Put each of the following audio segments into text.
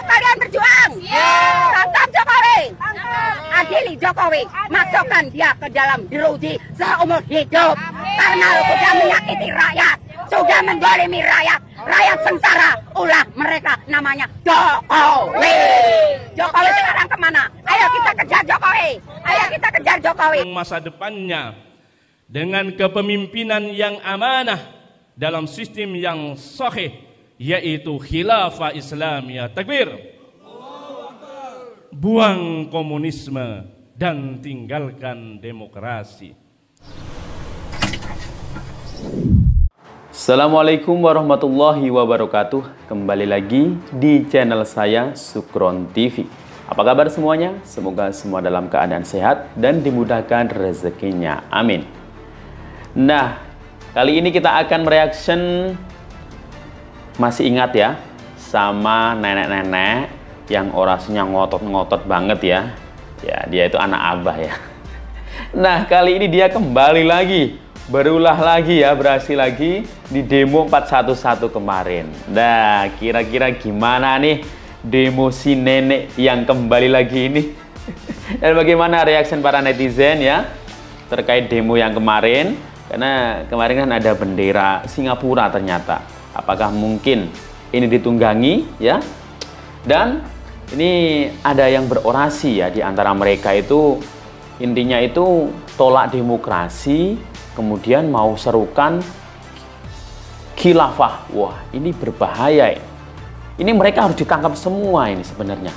kalian berjuang. Tangkap Jokowi. Adili Jokowi. Masukkan dia ke dalam jeruji seumur hidup. Karena sudah menyakiti rakyat. Sudah mendolimi rakyat. Rakyat sengsara. Ulah mereka namanya Jokowi. Jokowi sekarang kemana? Ayo kita kejar Jokowi. Ayo kita kejar Jokowi. Masa depannya dengan kepemimpinan yang amanah dalam sistem yang sahih, yaitu khilafah Islamiyah. Takbir. Buang komunisme dan tinggalkan demokrasi. Assalamualaikum warahmatullahi wabarakatuh. Kembali lagi di channel saya Sukron TV. Apa kabar semuanya? Semoga semua dalam keadaan sehat dan dimudahkan rezekinya. Amin. Nah, kali ini kita akan mereaction, masih ingat ya, sama nenek-nenek yang orasinya ngotot-ngotot banget ya. Ya, dia itu anak abah ya. Nah, kali ini dia kembali lagi, berulah lagi ya, berhasil lagi di demo 411 kemarin. Nah, kira-kira gimana nih demo si nenek yang kembali lagi ini? Dan bagaimana reaction para netizen ya terkait demo yang kemarin? Karena kemarin kan ada bendera Singapura ternyata. Apakah mungkin ini ditunggangi ya? Dan ini ada yang berorasi ya di antara mereka itu, intinya itu tolak demokrasi, kemudian mau serukan khilafah. Wah, ini berbahaya. Ini mereka harus ditangkap semua ini sebenarnya.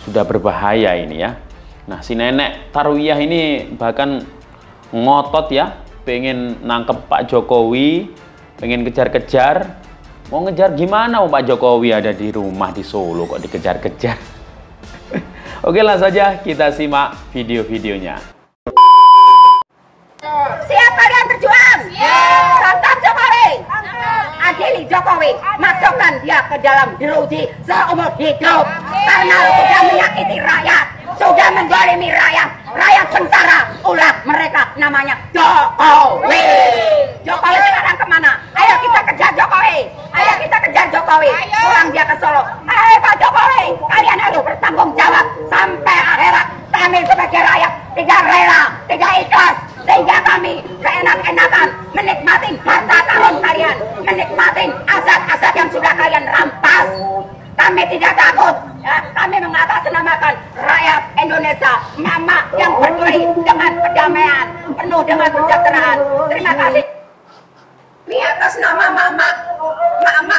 Sudah berbahaya ini ya. Nah, si nenek Tarwiyah ini bahkan ngotot ya, pengen nangkep Pak Jokowi, pengen kejar-kejar. Mau ngejar gimana? Pak Jokowi ada di rumah di Solo kok dikejar-kejar. Oke, langsung saja kita simak video-videonya. Siap kalian berjuang. Tangkap Jokowi. Adili Jokowi. Masukkan dia ke dalam jeruji seumur hidup. Karena sudah menyakiti rakyat. Sudah mendolimi rakyat. Rakyat sengsara. Ulah mereka namanya Jokowi. Jokowi sekarang kemana? Ayo kita kejar Jokowi. Ayo kita kejar Jokowi. Pulang dia ke Solo. Hai Pak Jokowi, kalian harus bertanggung jawab sampai akhirat. Kami sebagai rakyat tidak rela, tidak ikhlas, sehingga kami seenak-enakan menikmati harta karun kalian, menikmati aset-aset yang sudah kalian rampas. Kami tidak takut, ya, kami mengatasnamakan rakyat Indonesia, mama yang berdiri dengan kedamaian, penuh dengan kesejahteraan. Terima kasih. Di atas nama mama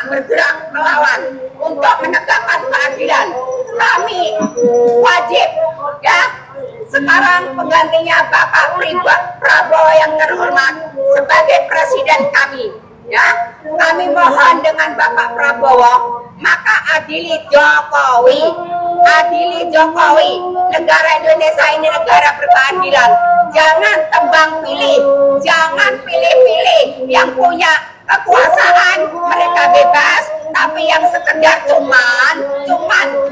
bergerak melawan untuk menegakkan keadilan. Kami wajib ya. Sekarang penggantinya Bapak Prabowo yang terhormat sebagai presiden kami. Ya, kami mohon dengan Bapak Prabowo, maka adili Jokowi. Adili Jokowi. Negara Indonesia ini negara berkeadilan. Jangan tebang pilih, jangan pilih-pilih. Yang punya kekuasaan mereka bebas, tapi yang sekedar cuman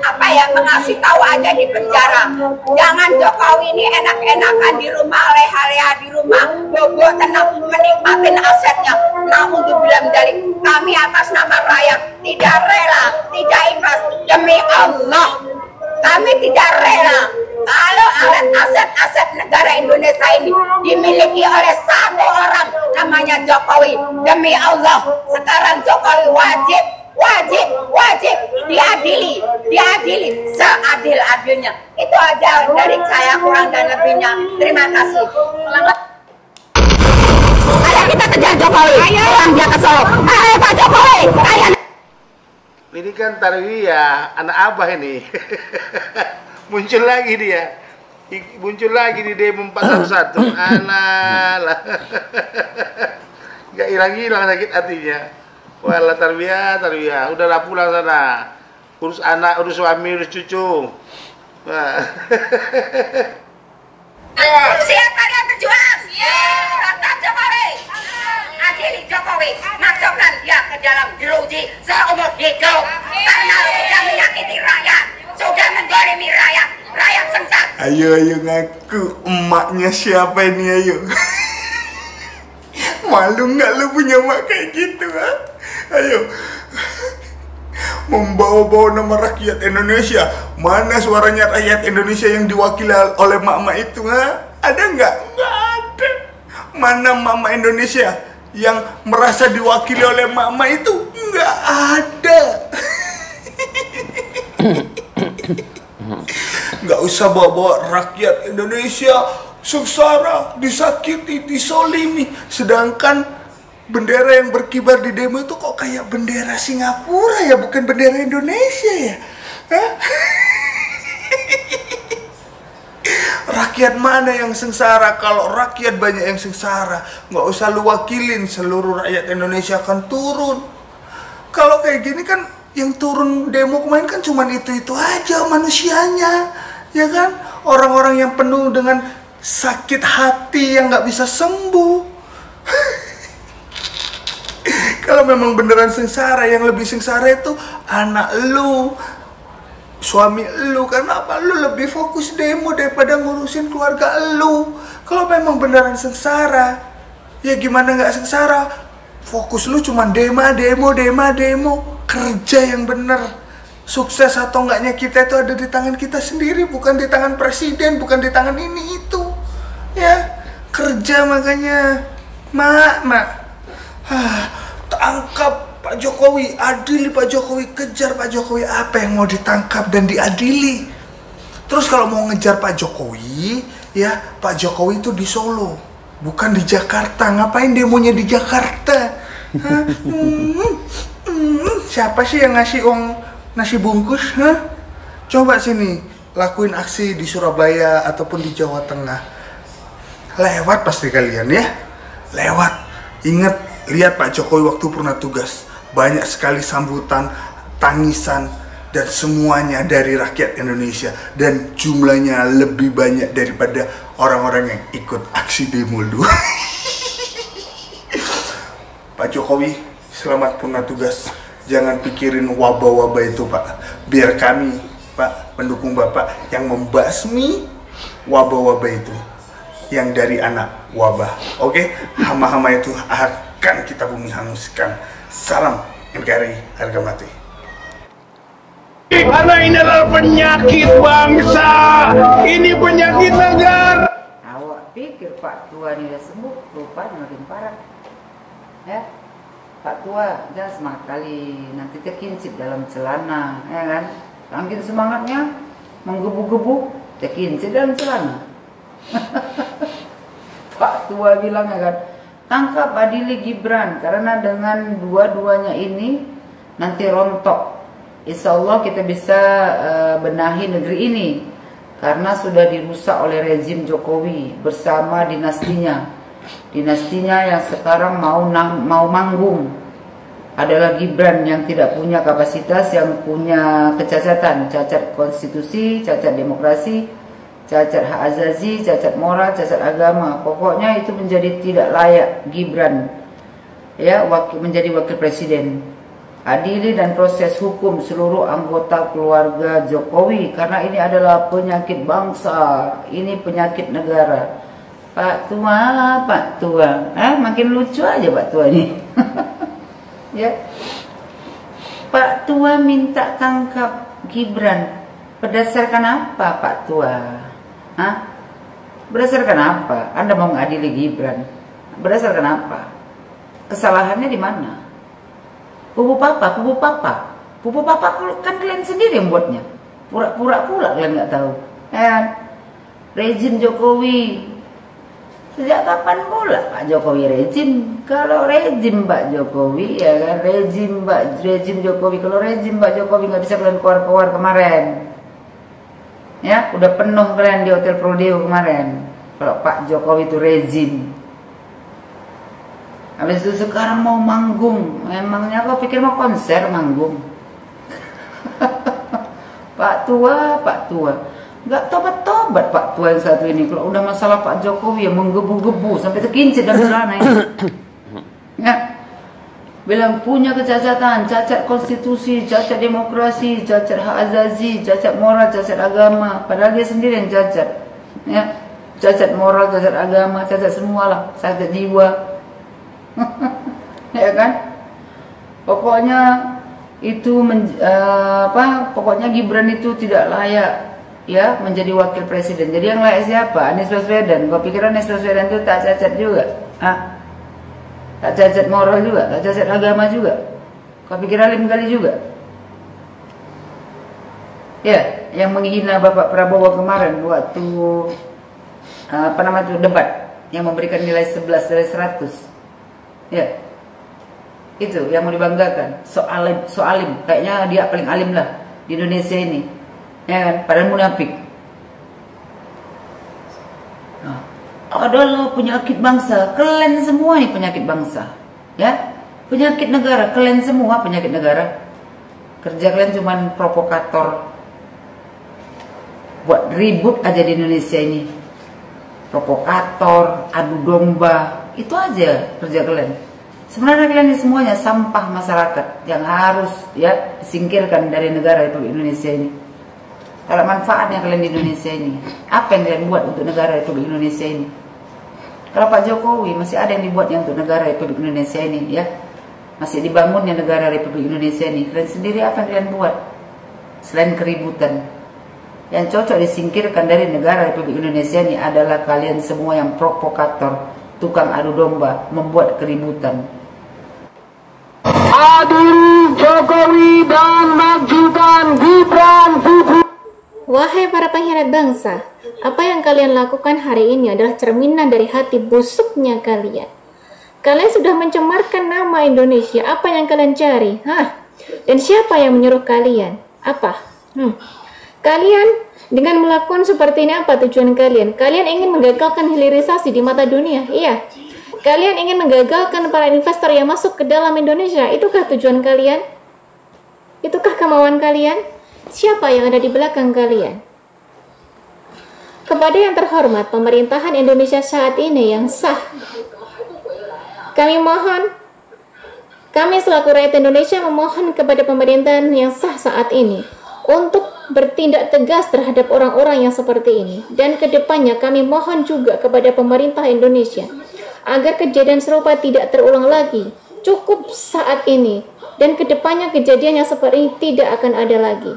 apa ya, mengasih tahu aja di penjara. Jangan Jokowi ini enak-enakan di rumah, leha-leha di rumah, bobo tenang menikmatin asetnya. Namun dibilang dari kami atas nama rakyat tidak rela, tidak ikhlas, demi Allah kami tidak rela kalau aset-aset negara Indonesia ini dimiliki oleh satu orang namanya Jokowi. Demi Allah, sekarang Jokowi wajib diadili seadil-adilnya. Itu aja dari saya, kurang dan lebihnya. Terima kasih. Ayo kita kejar Jokowi. Pulang dia ke Solo. Hai Pak Jokowi, kalian. Ini kan Tarwiyah, anak abah ini. Muncul lagi dia. Muncul lagi di demo 411. Anak lah. Gak hilang-hilang sakit hatinya. Walah Tarwiyah, udahlah pulang sana. Urus anak, urus suami, urus cucu. Siap kalian berjuang. Tangkap Jokowi. Adili Jokowi. Masukkan dia ke dalam jeruji seumur hidup. Karena sudah menyakiti rakyat, sudah mendolimi rakyat. Rakyat sengsara. Ayo ngaku emaknya siapa ini, ayo. Malu nggak lu punya emak kayak gitu, ha? Ayo. membawa-bawa nama rakyat Indonesia. Mana suaranya rakyat Indonesia yang diwakili oleh mama itu, ha? Ada nggak? Nggak ada. Mana mama Indonesia yang merasa diwakili oleh mama itu? Nggak ada. Nggak usah bawa-bawa rakyat Indonesia sengsara, disakiti, disolimi. Sedangkan bendera yang berkibar di demo itu kok kayak bendera Singapura ya, bukan bendera Indonesia ya? Hah? Rakyat mana yang sengsara? Kalau rakyat banyak yang sengsara, nggak usah lu wakilin, seluruh rakyat Indonesia akan turun. Kalau kayak gini kan, yang turun demo kemarin kan cuman itu-itu aja manusianya, ya kan? Orang-orang yang penuh dengan sakit hati yang nggak bisa sembuh. Kalau memang beneran sengsara, yang lebih sengsara itu anak lu, suami lu. Karena apa? Lu lebih fokus demo daripada ngurusin keluarga lu. Kalau memang beneran sengsara, ya gimana nggak sengsara? Fokus lu cuma demo. Kerja yang bener. Sukses atau enggaknya kita itu ada di tangan kita sendiri, bukan di tangan presiden, bukan di tangan ini itu. Ya, kerja makanya. Mak. Tangkap Pak Jokowi, adili Pak Jokowi, kejar Pak Jokowi. Apa yang mau ditangkap dan diadili? Terus kalau mau ngejar Pak Jokowi, ya Pak Jokowi itu di Solo, bukan di Jakarta. Ngapain demonya di Jakarta? Siapa sih yang ngasih uang nasi bungkus? Coba sini lakuin aksi di Surabaya ataupun di Jawa Tengah. Lewat pasti kalian ya. Lewat. Ingat, lihat Pak Jokowi waktu pernah tugas. Banyak sekali sambutan, tangisan, dan semuanya dari rakyat Indonesia. Dan jumlahnya lebih banyak daripada orang-orang yang ikut aksi demo dulu. Pak Jokowi, selamat purna tugas. Jangan pikirin wabah-wabah itu, Pak. Biar kami, Pak, pendukung Bapak, yang membasmi wabah-wabah itu. Yang dari anak wabah. Oke? Hama-hama itu akan kita bumi hanguskan. Salam NKRI harga mati. Karena ini adalah penyakit bangsa. Ini penyakit negara. Awak pikir Pak Tua ini udah sembuh, rupanya makin parah. Ya, Pak Tua, jangan semangat kali, nanti terkincit dalam celana, ya kan? Makin semangatnya menggebu-gebu, terkincit dalam celana. Pak Tua bilang, ya kan, tangkap adili Gibran, karena dengan dua-duanya ini nanti rontok. Insya Allah kita bisa benahi negeri ini, karena sudah dirusak oleh rezim Jokowi bersama dinastinya. Dinastinya yang sekarang mau manggung adalah Gibran yang tidak punya kapasitas, yang punya kecacatan, cacat konstitusi, cacat demokrasi, cacat hak azazi, cacat moral, cacat agama. Pokoknya itu menjadi tidak layak Gibran ya menjadi wakil presiden. Adili dan proses hukum seluruh anggota keluarga Jokowi, karena ini adalah penyakit bangsa, ini penyakit negara. Pak Tua, makin lucu aja Pak Tua ini. Ya, Pak Tua minta tangkap Gibran, berdasarkan apa Pak Tua? Berdasarkan apa? Anda mau mengadili Gibran? Berdasarkan apa? Kesalahannya di mana? Pupuk papa kan kalian sendiri yang buatnya. Pura-pura pula kalian nggak tahu. Rezim Jokowi. Sejak kapan pula Pak Jokowi rezim? Kalau rezim Pak Jokowi, ya kan, rezim Jokowi. Kalau rezim Pak Jokowi nggak bisa kalian keluar kemarin. Ya, udah penuh kalian di Hotel Prodeo kemarin. Kalau Pak Jokowi itu rezim. Habis itu sekarang mau manggung. Memangnya kau pikir mau konser manggung? Pak Tua. Nggak tobat Pak Tua yang satu ini. Kalau udah masalah Pak Jokowi yang menggebu-gebu sampai terkincit dalam celana ini. Ya, bilang punya kecacatan, cacat konstitusi, cacat demokrasi, cacat hak azazi, cacat moral, cacat agama. Padahal dia sendiri yang cacat. Ya, cacat moral, cacat agama, cacat semualah, cacat jiwa. Ya kan? Pokoknya itu pokoknya Gibran itu tidak layak ya menjadi wakil presiden. Jadi yang layak siapa? Anies Baswedan. Kau pikir Anies Baswedan itu tak cacat juga? Tak cacat moral juga, tak cacat agama juga. Kau pikir alim kali juga? Ya, yang menghina Bapak Prabowo kemarin waktu debat, yang memberikan nilai 11 dari 100. Ya. Itu yang mau dibanggakan. Soalim, kayaknya dia paling alim lah di Indonesia ini. Ya kan? Padahal munafik. Adalah penyakit bangsa. Kalian semua nih penyakit bangsa. Ya? Penyakit negara, kalian semua penyakit negara. Kerja kalian cuman provokator. Buat ribut aja di Indonesia ini. Provokator, adu domba, itu aja kerja kalian. Sebenarnya kalian ini semuanya sampah masyarakat yang harus ya disingkirkan dari negara Republik Indonesia ini. Kalau manfaatnya kalian di Indonesia ini, apa yang kalian buat untuk negara Republik Indonesia ini? Kalau Pak Jokowi masih ada yang dibuatnya untuk negara Republik Indonesia ini, ya masih dibangunnya negara Republik Indonesia ini. Kalian sendiri apa yang kalian buat? Selain keributan, yang cocok disingkirkan dari negara Republik Indonesia ini adalah kalian semua yang provokator, tukang adu domba, membuat keributan. Adil Jokowi dan majukan Gibran. Wahai para pengkhianat bangsa, apa yang kalian lakukan hari ini adalah cerminan dari hati busuknya kalian. Kalian sudah mencemarkan nama Indonesia. Apa yang kalian cari? Dan siapa yang menyuruh kalian? Apa? Kalian dengan melakukan seperti ini, apa tujuan kalian? Kalian ingin menggagalkan hilirisasi di mata dunia? Iya. Kalian ingin menggagalkan para investor yang masuk ke dalam Indonesia? Itukah tujuan kalian? Itukah kemauan kalian? Siapa yang ada di belakang kalian? Kepada yang terhormat pemerintahan Indonesia saat ini yang sah, kami selaku rakyat Indonesia memohon kepada pemerintahan yang sah saat ini untuk bertindak tegas terhadap orang-orang yang seperti ini. Dan kedepannya kami mohon juga kepada pemerintah Indonesia agar kejadian serupa tidak terulang lagi. Cukup saat ini, dan kedepannya kejadian yang seperti ini tidak akan ada lagi.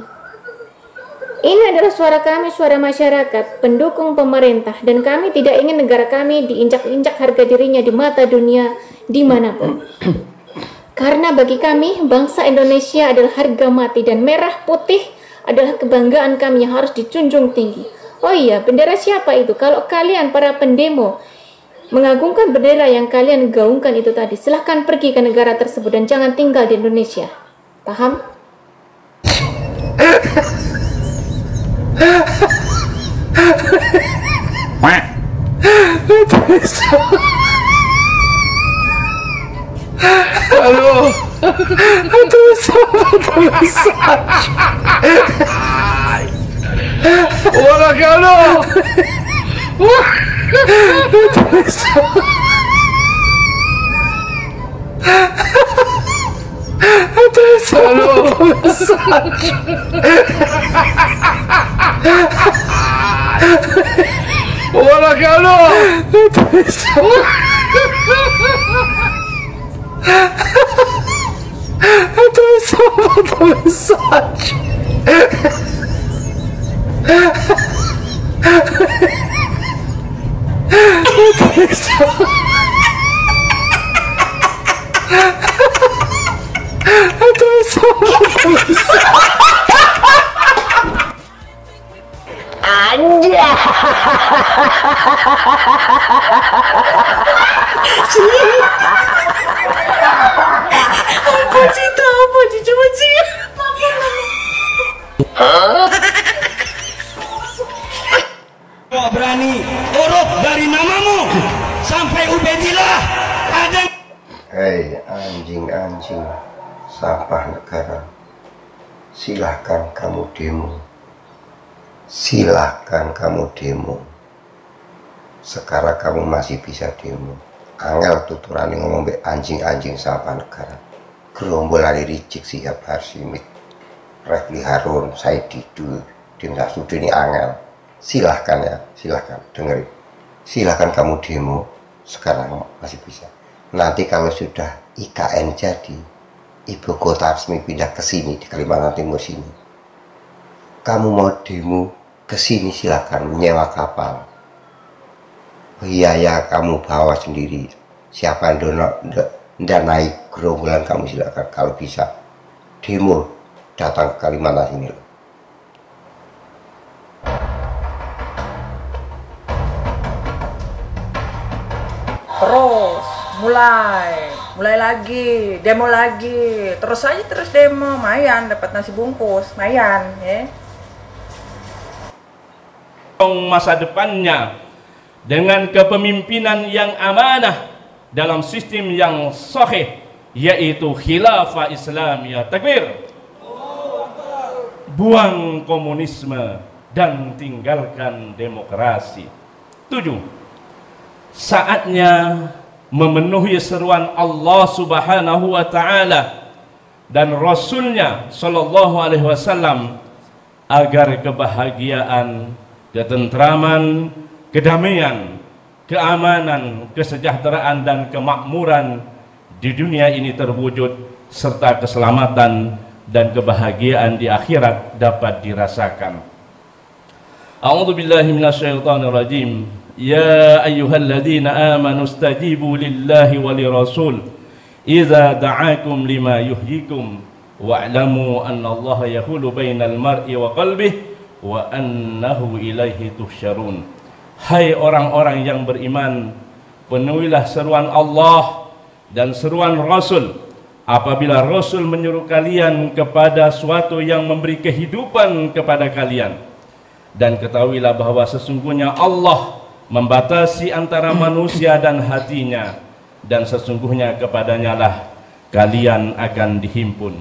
Ini adalah suara kami, suara masyarakat, pendukung pemerintah, dan kami tidak ingin negara kami diinjak-injak harga dirinya di mata dunia dimanapun. Karena bagi kami, bangsa Indonesia adalah harga mati, dan merah putih adalah kebanggaan kami yang harus dijunjung tinggi. Oh iya, bendera siapa itu? Kalau kalian para pendemo mengagungkan bendera yang kalian gaungkan itu tadi, silahkan pergi ke negara tersebut dan jangan tinggal di Indonesia. Paham? Halo. Hola, Carlos. Hola, Carlos. Kau berani urut dari namamu sampai Ubedillah ada. Hei anjing-anjing sampah negara, silahkan kamu demo. Silahkan kamu demo. Sekarang kamu masih bisa demo. Angel tuturani ngomong be anjing-anjing sampah negara. Gerombolan ricik siap Harsimit, Refli Harun, Said Didu, Dim Sasudin angel. Silahkan ya, silahkan dengerin. Silahkan kamu demo. Sekarang masih bisa. Nanti kalau sudah IKN jadi, ibu kota resmi pindah ke sini di Kalimantan Timur sini. Kamu mau demo ke sini silakan, menyewa kapal. Biaya kamu bawa sendiri. Siapa yang naik gerombolan kamu silakan. Kalau bisa demo datang ke Kalimantan sini. Terus mulai lagi, demo lagi, terus aja terus demo, mayan dapat nasi bungkus, mayan ya. Masa depannya dengan kepemimpinan yang amanah dalam sistem yang sahih, yaitu khilafah Islamiyah. Takbir. Buang komunisme dan tinggalkan demokrasi. 7. Saatnya memenuhi seruan Allah Subhanahu wa taala dan Rasulnya sallallahu alaihi wasallam agar kebahagiaan, ketentraman, kedamaian, keamanan, kesejahteraan dan kemakmuran di dunia ini terwujud serta keselamatan dan kebahagiaan di akhirat dapat dirasakan. A'udzu billahi minasyaitonir rajim. Ya ayyuhalladzina amanu istajibu lillahi wa lirasul idza da'akum lima yuhyikum wa'lamu annallaha yahulu bainal mar'i wa qalbihi wa annahu ilaihi tuhsyarun. Hai orang-orang yang beriman, penuhilah seruan Allah dan seruan Rasul apabila Rasul menyuruh kalian kepada suatu yang memberi kehidupan kepada kalian, dan ketahuilah bahwa sesungguhnya Allah membatasi antara manusia dan hatinya, dan sesungguhnya kepadanya lah kalian akan dihimpun.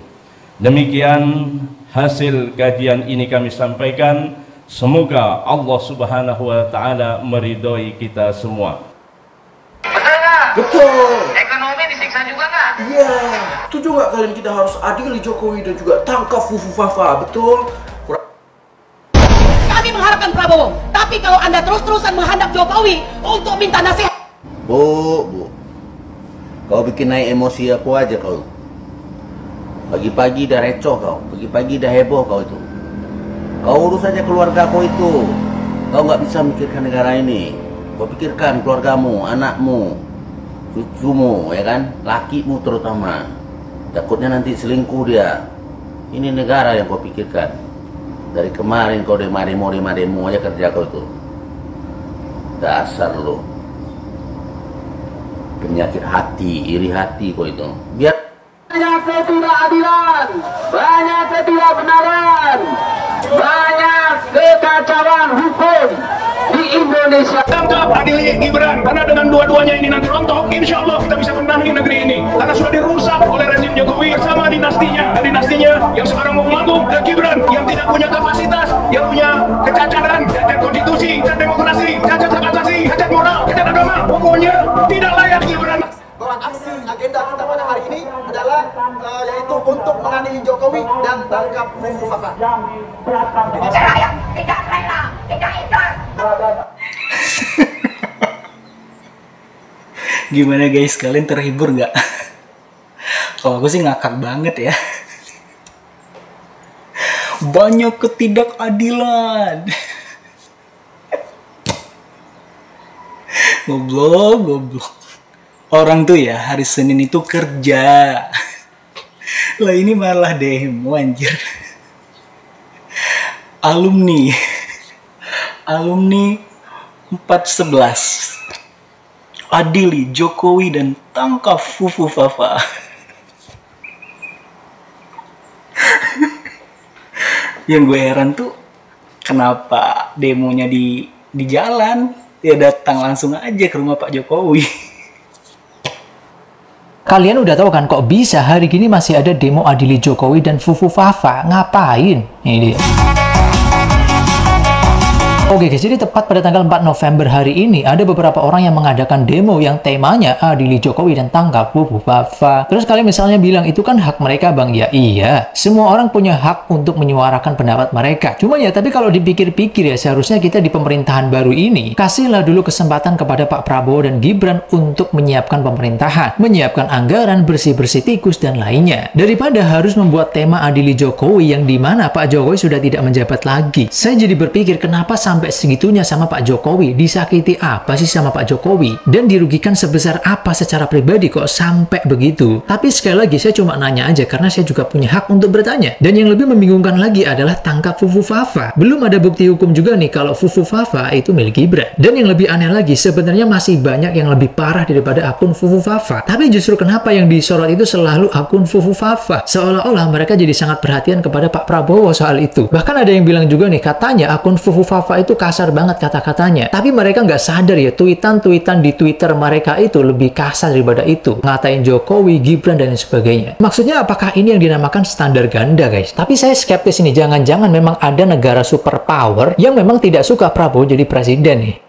Demikian hasil kajian ini kami sampaikan. Semoga Allah Subhanahu wa taala meridhoi kita semua. Betul nggak? Betul. Ekonomi disiksa juga nggak? Iya. Setuju nggak kalian kita harus adili Jokowi dan juga tangkap Fufu Fafa? Betul. Kami mengharapkan Prabowo, tapi kalau Anda terus-terusan menghadap Jokowi untuk minta nasihat. Bu, kau bikin naik emosi aku aja kau. Pagi-pagi dah recoh kau, pagi-pagi dah heboh kau itu. Kau urus saja keluarga kau itu. Kau nggak bisa mikirkan negara ini. Kau pikirkan keluargamu, anakmu, cucumu, ya kan, lakimu terutama. Takutnya nanti selingkuh dia. Ini negara yang kau pikirkan. Dari kemarin kau demo aja kerja kau itu. Dasar lo. Penyakit hati, iri hati kau itu. Biar Banyak ketidakadilan, banyak ketidakbenaran, banyak kekacauan hukum di Indonesia. Tangkap, adili Gibran, karena dengan dua-duanya ini nanti rontok, insya Allah kita bisa menahi negeri ini, karena sudah dirusak oleh rezim Jokowi bersama dinastinya yang sekarang mau mengaku dan Gibran yang tidak punya kapasitas, yang punya kecacatan, cacat konstitusi, cacat demokrasi, cacat hak asasi, cacat moral, cacat agama, pokoknya tidak layak Gibran. Bahwa aksi agenda kita pada hari ini adalah yaitu untuk mengadili Jokowi dan tangkap Fufu Fafa. Saya tidak rela, tidak ikhlas. Gimana guys, kalian terhibur nggak? Kalau aku sih ngakak banget ya. Banyak ketidakadilan. Goblok. Orang tuh ya hari Senin itu kerja. Lah ini malah demo anjir. Alumni 411 adili Jokowi dan tangkap Fufu Fafa. Yang gue heran tuh kenapa demonya di jalan, ya datang langsung aja ke rumah Pak Jokowi. Kalian udah tahu kan kok bisa hari gini masih ada demo adili Jokowi dan Fufu Fafa? Ngapain? Ini dia. Oke guys, jadi tepat pada tanggal 4 November hari ini ada beberapa orang yang mengadakan demo yang temanya adili Jokowi dan tangkap Fufufafa. Terus kalian misalnya bilang itu kan hak mereka bang. Ya iya, semua orang punya hak untuk menyuarakan pendapat mereka. Cuma ya tapi kalau dipikir-pikir ya seharusnya kita di pemerintahan baru ini kasihlah dulu kesempatan kepada Pak Prabowo dan Gibran untuk menyiapkan pemerintahan, menyiapkan anggaran, bersih-bersih tikus dan lainnya. Daripada harus membuat tema adili Jokowi yang dimana Pak Jokowi sudah tidak menjabat lagi. Saya jadi berpikir kenapa sampai segitunya sama Pak Jokowi, disakiti apa sih sama Pak Jokowi, dan dirugikan sebesar apa secara pribadi kok sampai begitu. Tapi sekali lagi saya cuma nanya aja karena saya juga punya hak untuk bertanya. Dan yang lebih membingungkan lagi adalah tangkap Fufufafa. Belum ada bukti hukum juga nih kalau Fufufafa itu milik Gibran. Dan yang lebih aneh lagi, sebenarnya masih banyak yang lebih parah daripada akun Fufufafa. Tapi justru kenapa yang disorot itu selalu akun Fufufafa? Seolah-olah mereka jadi sangat perhatian kepada Pak Prabowo soal itu. Bahkan ada yang bilang juga nih, katanya akun Fufufafa itu kasar banget kata-katanya. Tapi mereka nggak sadar ya, tweetan-tweetan di Twitter mereka itu lebih kasar daripada itu. Ngatain Jokowi, Gibran, dan sebagainya. Maksudnya apakah ini yang dinamakan standar ganda guys? Tapi saya skeptis ini, jangan-jangan memang ada negara superpower yang memang tidak suka Prabowo jadi presiden nih.